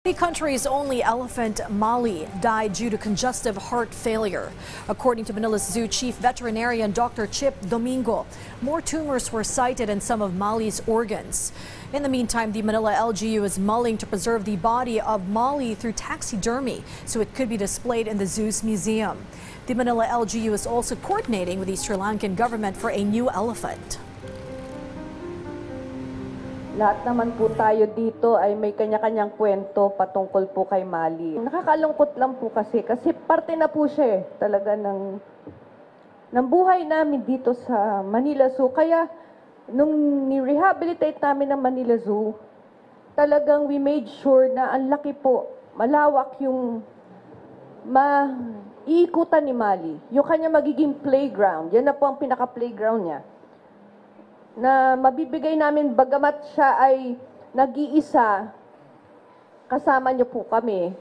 The country's only elephant, Mali, died due to congestive heart failure. According to Manila's zoo chief veterinarian Dr. Chip Domingo, more tumors were cited in some of Mali's organs. In the meantime, the Manila LGU is mulling to preserve the body of Mali through taxidermy so it could be displayed in the zoo's museum. The Manila LGU is also coordinating with the Sri Lankan government for a new elephant. Lahat naman po tayo dito ay may kanya-kanyang kwento patungkol po kay Mali. Nakakalungkot lang po kasi parte na po siya talaga ng buhay namin dito sa Manila Zoo. Kaya nung ni-rehabilitate namin ng Manila Zoo, talagang we made sure na ang laki po, malawak yung maiikutan ni Mali. Yung kanya magiging playground, yan na po ang pinaka-playground niya. Na mabibigay namin bagamat siya ay nag-iisa, kasama niyo po kami.